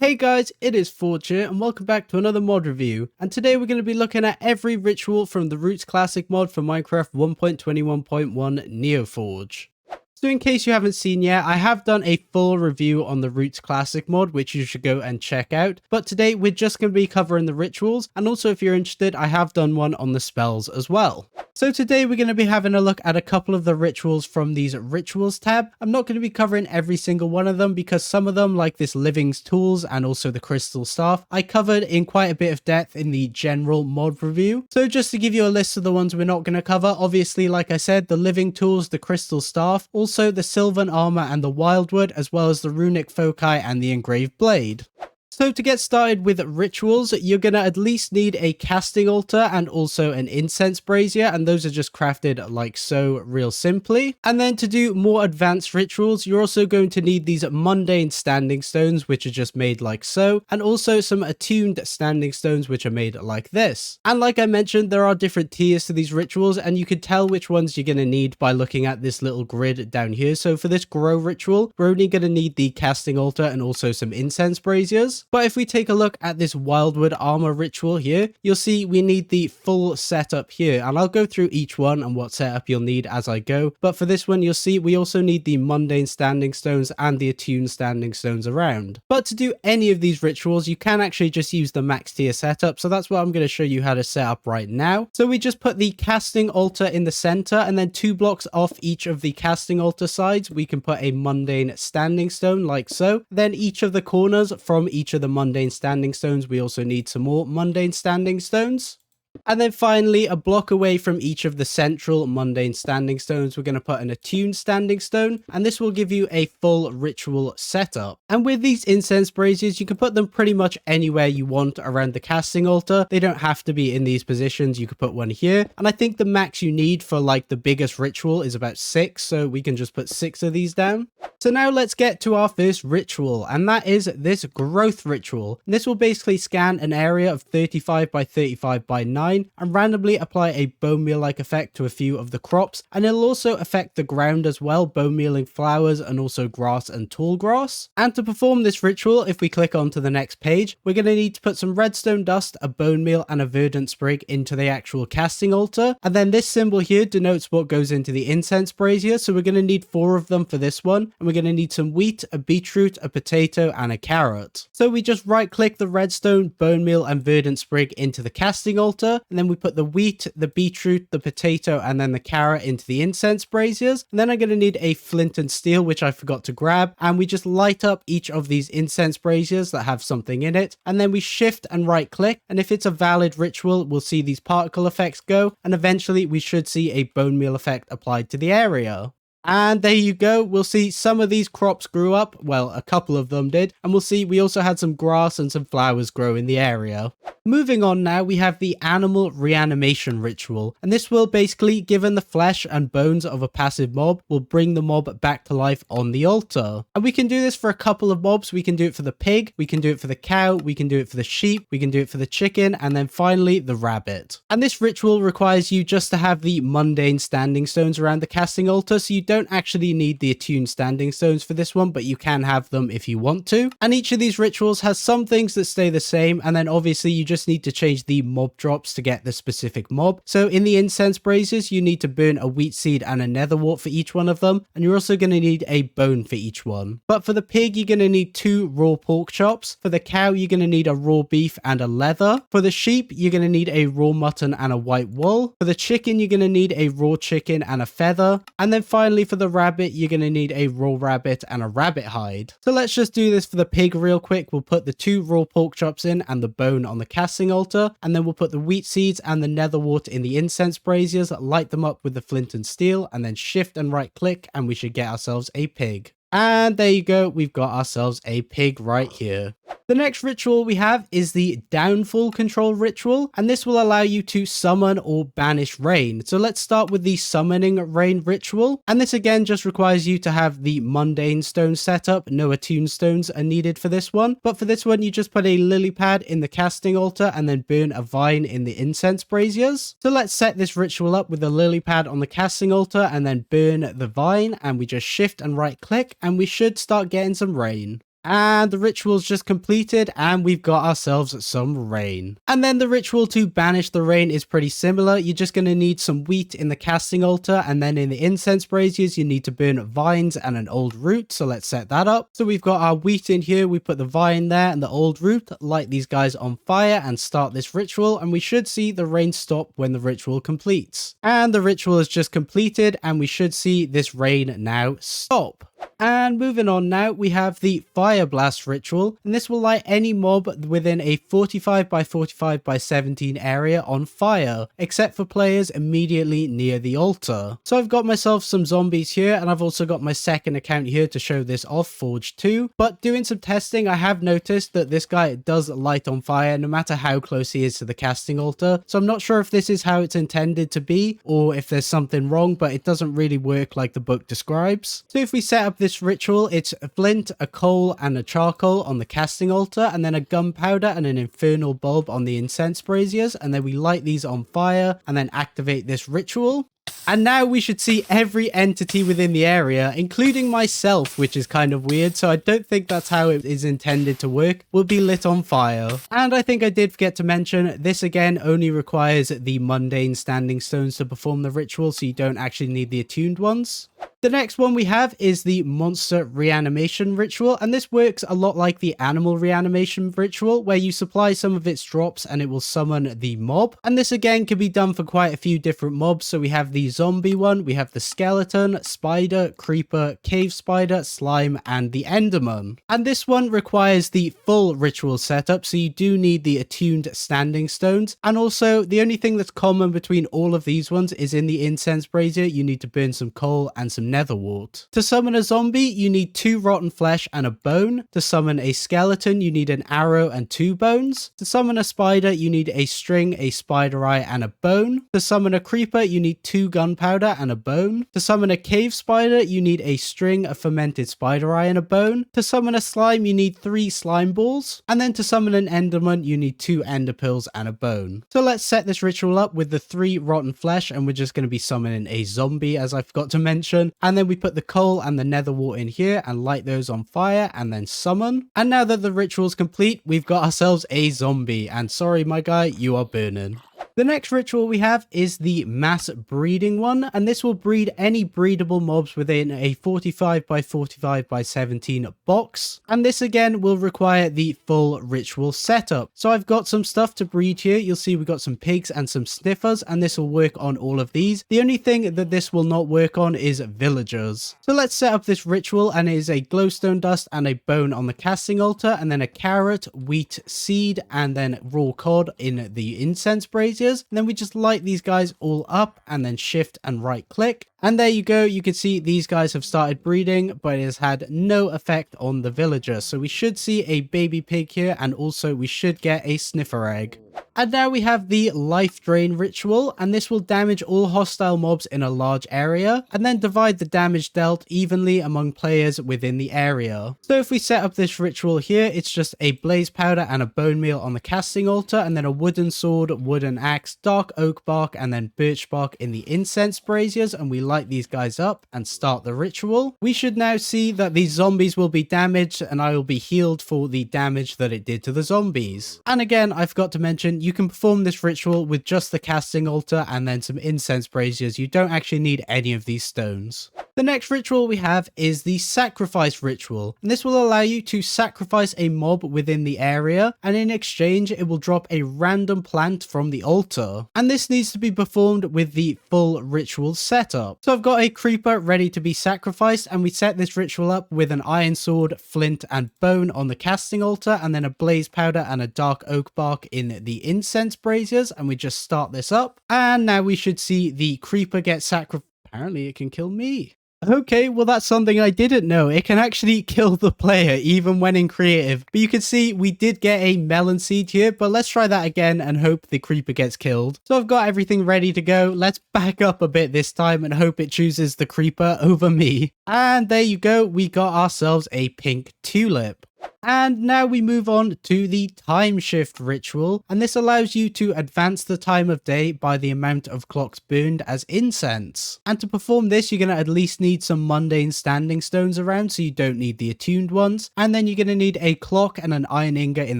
Hey guys, it is Forge here and welcome back to another mod review, and today we're going to be looking at every ritual from the Roots Classic mod for Minecraft 1.21.1 NeoForge. So in case you haven't seen yet, I have done a full review on the Roots Classic mod, which you should go and check out. But today we're just going to be covering the rituals, and also if you're interested, I have done one on the spells as well. So today we're going to be having a look at a couple of the rituals from these rituals tab. I'm not going to be covering every single one of them because some of them, like this Living's Tools and also the Crystal Staff, I covered in quite a bit of depth in the general mod review. So just to give you a list of the ones we're not going to cover, obviously, like I said, the Living Tools, the Crystal Staff, also the Sylvan Armor and the Wildwood, as well as the Runic Foci and the Engraved Blade. So to get started with rituals, you're going to at least need a casting altar and also an incense brazier, and those are just crafted like so, real simply. And then to do more advanced rituals, you're also going to need these mundane standing stones, which are just made like so, and also some attuned standing stones, which are made like this. And like I mentioned, there are different tiers to these rituals, and you can tell which ones you're going to need by looking at this little grid down here. So for this grow ritual, we're only going to need the casting altar and also some incense braziers. But if we take a look at this Wildwood Armor ritual here, you'll see we need the full setup here, and I'll go through each one and what setup you'll need as I go. But for this one, you'll see we also need the mundane standing stones and the attuned standing stones around. But to do any of these rituals, you can actually just use the max tier setup, so that's what I'm going to show you how to set up right now. So we just put the casting altar in the center, and then 2 blocks off each of the casting altar sides, we can put a mundane standing stone like so. Then each of the corners from each of the mundane standing stones, we also need some more mundane standing stones. And then finally, a block away from each of the central mundane standing stones, we're going to put an attuned standing stone, and this will give you a full ritual setup. And with these incense braziers, you can put them pretty much anywhere you want around the casting altar. They don't have to be in these positions. You could put one here, and I think the max you need for like the biggest ritual is about 6, so we can just put 6 of these down. So now let's get to our first ritual, and that is this growth ritual. And this will basically scan an area of 35 by 35 by 9 and randomly apply a bone meal like effect to a few of the crops, and it'll also affect the ground as well, bone mealing flowers and also grass and tall grass. And to perform this ritual, if we click on to the next page, we're going to need to put some redstone dust, a bone meal and a verdant sprig into the actual casting altar, and then this symbol here denotes what goes into the incense brazier, so we're going to need 4 of them for this one, and we're going to need some wheat, a beetroot, a potato and a carrot. So we just right click the redstone, bone meal and verdant sprig into the casting altar, and then we put the wheat, the beetroot, the potato and then the carrot into the incense braziers. And then I'm going to need a flint and steel, which I forgot to grab, and we just light up each of these incense braziers that have something in it, and then we shift and right click, and if it's a valid ritual, we'll see these particle effects go, and eventually we should see a bone meal effect applied to the area. And there you go, we'll see some of these crops grew up, well, a couple of them did, and we'll see we also had some grass and some flowers grow in the area. Moving on now, we have the animal reanimation ritual, and this will basically, given the flesh and bones of a passive mob, will bring the mob back to life on the altar. And we can do this for a couple of mobs. We can do it for the pig, we can do it for the cow, we can do it for the sheep, we can do it for the chicken, and then finally the rabbit. And this ritual requires you just to have the mundane standing stones around the casting altar, so you don't actually need the attuned standing stones for this one, but you can have them if you want to. And each of these rituals has some things that stay the same, and then obviously you just need to change the mob drops to get the specific mob. So in the incense braziers, you need to burn a wheat seed and a nether wart for each one of them, and you're also going to need a bone for each one. But for the pig, you're going to need 2 raw pork chops. For the cow, you're going to need a raw beef and a leather. For the sheep, you're going to need a raw mutton and a white wool. For the chicken, you're going to need a raw chicken and a feather. And then finally for the rabbit, you're going to need a raw rabbit and a rabbit hide. So let's just do this for the pig real quick. We'll put the 2 raw pork chops in and the bone on the casting altar, and then we'll put the wheat seeds and the nether wart in the incense braziers, light them up with the flint and steel, and then shift and right click, and we should get ourselves a pig. And there you go, we've got ourselves a pig right here. The next ritual we have is the downfall control ritual, and this will allow you to summon or banish rain. So let's start with the summoning rain ritual, and this again just requires you to have the mundane stone setup. No attuned stones are needed for this one, but for this one you just put a lily pad in the casting altar and then burn a vine in the incense braziers. So let's set this ritual up with the lily pad on the casting altar and then burn the vine, and we just shift and right click and we should start getting some rain. And the ritual's just completed and we've got ourselves some rain. And then the ritual to banish the rain is pretty similar. You're just going to need some wheat in the casting altar, and then in the incense braziers you need to burn vines and an old root. So let's set that up. So we've got our wheat in here, we put the vine there and the old root, light these guys on fire and start this ritual, and we should see the rain stop when the ritual completes. And the ritual is just completed and we should see this rain now stop. And moving on now, we have the Fire Blast ritual, and this will light any mob within a 45 by 45 by 17 area on fire, except for players immediately near the altar. So I've got myself some zombies here, and I've also got my second account here to show this off, Forge 2. But doing some testing, I have noticed that this guy does light on fire no matter how close he is to the casting altar. So I'm not sure if this is how it's intended to be, or if there's something wrong, but it doesn't really work like the book describes. So if we set up this ritual, it's a flint, a coal and a charcoal on the casting altar, and then a gunpowder and an infernal bulb on the incense braziers, and then we light these on fire and then activate this ritual. And now we should see every entity within the area, including myself, which is kind of weird, so I don't think that's how it is intended to work, will be lit on fire. And I think I did forget to mention, this again only requires the mundane standing stones to perform the ritual, so you don't actually need the attuned ones. The next one we have is the monster reanimation ritual, and this works a lot like the animal reanimation ritual, where you supply some of its drops and it will summon the mob. And this again can be done for quite a few different mobs. So we have the zombie one, we have the skeleton, spider, creeper, cave spider, slime, and the enderman. And this one requires the full ritual setup, so you do need the attuned standing stones. And also the only thing that's common between all of these ones is in the incense brazier you need to burn some coal and some nether wart. To summon a zombie, you need 2 rotten flesh and a bone. To summon a skeleton, you need an arrow and 2 bones. To summon a spider, you need a string, a spider eye, and a bone. To summon a creeper, you need 2 gunpowder and a bone. To summon a cave spider, you need a string, a fermented spider eye, and a bone. To summon a slime, you need 3 slime balls. And then to summon an enderman, you need 2 ender pearls and a bone. So let's set this ritual up with the 3 rotten flesh, and we're just going to be summoning a zombie, as I forgot to mention. And then we put the coal and the nether wart in here and light those on fire and then summon. And now that the ritual's complete, we've got ourselves a zombie. And sorry, my guy, you are burning. The next ritual we have is the mass breeding one, and this will breed any breedable mobs within a 45 by 45 by 17 box. And this again will require the full ritual setup. So I've got some stuff to breed here. You'll see we've got some pigs and some sniffers, and this will work on all of these. The only thing that this will not work on is villagers. So let's set up this ritual, and it is a glowstone dust and a bone on the casting altar, and then a carrot, wheat, seed, and then raw cod in the incense brazier. And then we just light these guys all up and then shift and right click. And there you go, you can see these guys have started breeding, but it has had no effect on the villager. So we should see a baby pig here, and also we should get a sniffer egg. And now we have the life drain ritual, and this will damage all hostile mobs in a large area and then divide the damage dealt evenly among players within the area. So if we set up this ritual here, it's just a blaze powder and a bone meal on the casting altar, and then a wooden sword, wooden axe, dark oak bark, and then birch bark in the incense braziers, and we light these guys up and start the ritual. We should now see that these zombies will be damaged, and I will be healed for the damage that it did to the zombies. And again, I forgot to mention, you can perform this ritual with just the casting altar and then some incense braziers. You don't actually need any of these stones. The next ritual we have is the sacrifice ritual, and this will allow you to sacrifice a mob within the area, and in exchange it will drop a random plant from the altar. And this needs to be performed with the full ritual setup. So I've got a creeper ready to be sacrificed, and we set this ritual up with an iron sword, flint and bone on the casting altar, and then a blaze powder and a dark oak bark in the incense braziers, and we just start this up. And now we should see the creeper get sacrificed. Apparently it can kill me. Okay, well that's something I didn't know. It can actually kill the player even when in creative. But you can see we did get a melon seed here, but let's try that again and hope the creeper gets killed. So I've got everything ready to go. Let's back up a bit this time and hope it chooses the creeper over me. And there you go, we got ourselves a pink tulip. And now we move on to the time shift ritual, and this allows you to advance the time of day by the amount of clocks burned as incense. And to perform this, you're going to at least need some mundane standing stones around, so you don't need the attuned ones. And then you're going to need a clock and an iron ingot in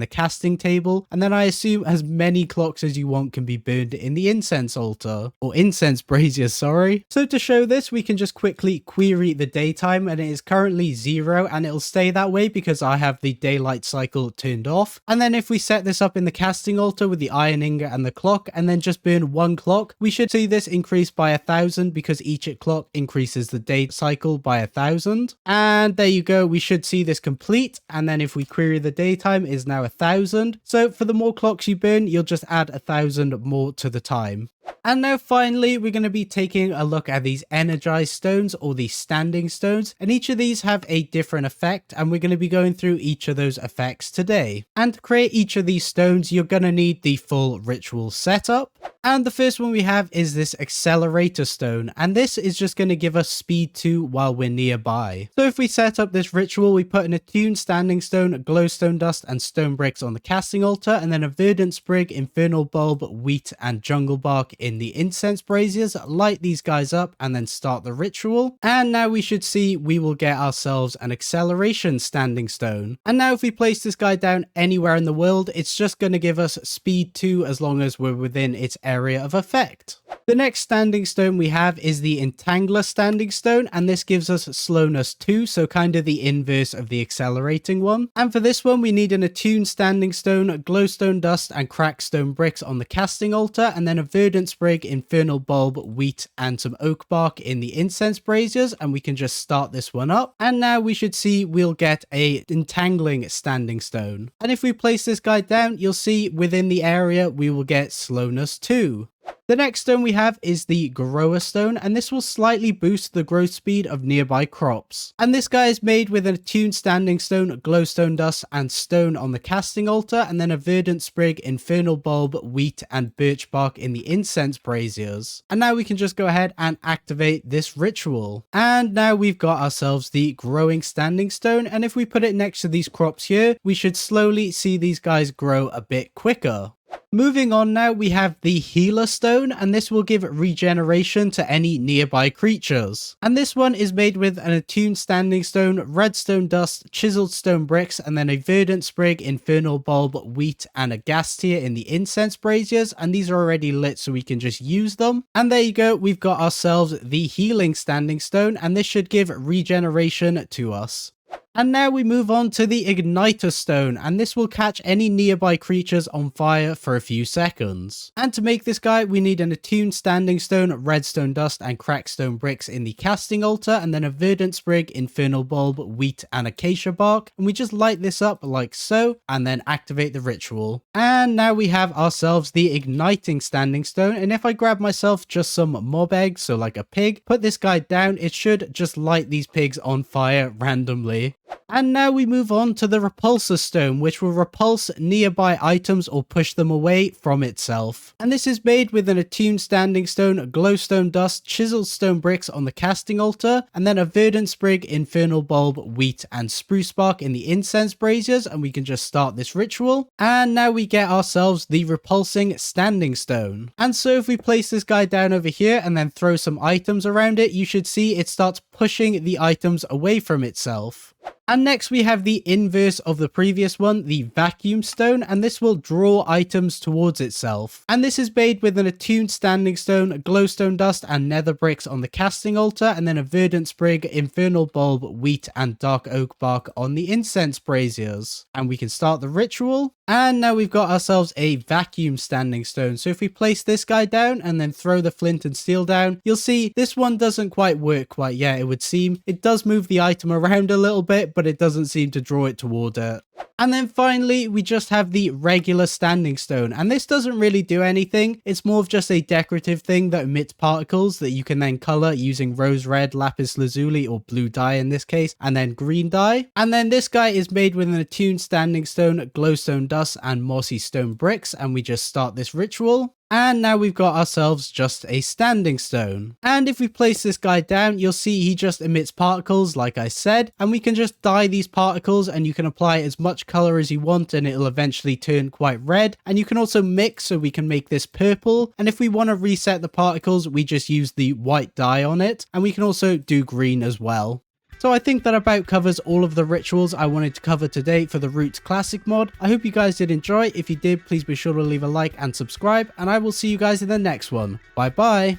the casting table, and then I assume as many clocks as you want can be burned in the incense altar, or incense brazier, sorry. So to show this, we can just quickly query the daytime, and it is currently 0, and it'll stay that way because I have the daylight cycle turned off. And then if we set this up in the casting altar with the iron ingot and the clock, and then just burn one clock, we should see this increase by 1,000 because each clock increases the day cycle by 1,000. And there you go, we should see this complete. And then if we query the daytime, is now 1,000. So for the more clocks you burn, you'll just add 1,000 more to the time. And now finally, we're going to be taking a look at these energized stones, or these standing stones, and each of these have a different effect, and we're going to be going through each of those effects today. And to create each of these stones, you're going to need the full ritual setup. And the first one we have is this accelerator stone, and this is just going to give us speed 2 while we're nearby. So if we set up this ritual, we put an attuned standing stone, glowstone dust and stone bricks on the casting altar, and then a verdant sprig, infernal bulb, wheat and jungle bark in the incense braziers. Light these guys up and then start the ritual. And now we should see we will get ourselves an acceleration standing stone. And now if we place this guy down anywhere in the world, it's just going to give us speed 2 as long as we're within its area of effect. The next standing stone we have is the Entangler standing stone, and this gives us slowness 2, so kind of the inverse of the accelerating one. And for this one we need an attuned standing stone, glowstone dust and cracked stone bricks on the casting altar, and then a verdant sprig, infernal bulb, wheat and some oak bark in the incense braziers, and we can just start this one up. And now we should see we'll get a Entangling standing stone. And if we place this guy down, you'll see within the area we will get slowness 2. The next stone we have is the Grower Stone, and this will slightly boost the growth speed of nearby crops. And this guy is made with an attuned standing stone, glowstone dust and stone on the casting altar, and then a verdant sprig, infernal bulb, wheat and birch bark in the incense braziers. And now we can just go ahead and activate this ritual. And now we've got ourselves the growing standing stone, and if we put it next to these crops here, we should slowly see these guys grow a bit quicker. Moving on now, we have the Healer Stone, and this will give regeneration to any nearby creatures. And this one is made with an attuned standing stone, redstone dust, chiseled stone bricks, and then a verdant sprig, infernal bulb, wheat, and a gas tier in the incense braziers. And these are already lit, so we can just use them. And there you go, we've got ourselves the Healing Standing Stone, and this should give regeneration to us. And now we move on to the Igniter Stone, and this will catch any nearby creatures on fire for a few seconds. And to make this guy, we need an attuned standing stone, redstone dust and cracked stone bricks in the casting altar, and then a verdant sprig, infernal bulb, wheat and acacia bark. And we just light this up like so, and then activate the ritual. And now we have ourselves the Igniting Standing Stone, and if I grab myself just some mob eggs, so like a pig, put this guy down, it should just light these pigs on fire randomly. And now we move on to the Repulsor Stone, which will repulse nearby items or push them away from itself. And this is made with an attuned standing stone, glowstone dust, chiseled stone bricks on the casting altar, and then a verdant sprig, infernal bulb, wheat and spruce bark in the incense braziers, and we can just start this ritual. And now we get ourselves the Repulsing Standing Stone. And so if we place this guy down over here and then throw some items around it, you should see it starts pushing the items away from itself. And next we have the inverse of the previous one, the Vacuum Stone, and this will draw items towards itself. And this is made with an attuned standing stone, glowstone dust and nether bricks on the casting altar, and then a verdant sprig, infernal bulb, wheat and dark oak bark on the incense braziers. And we can start the ritual. And now we've got ourselves a Vacuum Standing Stone. So if we place this guy down and then throw the flint and steel down, you'll see this one doesn't quite work quite yet, it would seem. It does move the item around a little bit, but it doesn't seem to draw it toward it. And then finally, we just have the regular standing stone, and this doesn't really do anything. It's more of just a decorative thing that emits particles that you can then color using rose red, lapis lazuli, or blue dye in this case, and then green dye. And then this guy is made with an attuned standing stone, glowstone dust, and mossy stone bricks, and we just start this ritual. And now we've got ourselves just a standing stone. And if we place this guy down, you'll see he just emits particles like I said, and we can just dye these particles and you can apply as much color as you want and it'll eventually turn quite red. And you can also mix so we can make this purple. And if we want to reset the particles, we just use the white dye on it, and we can also do green as well. So I think that about covers all of the rituals I wanted to cover today for the Roots Classic mod. I hope you guys did enjoy. If you did, please be sure to leave a like and subscribe, and I will see you guys in the next one. Bye bye.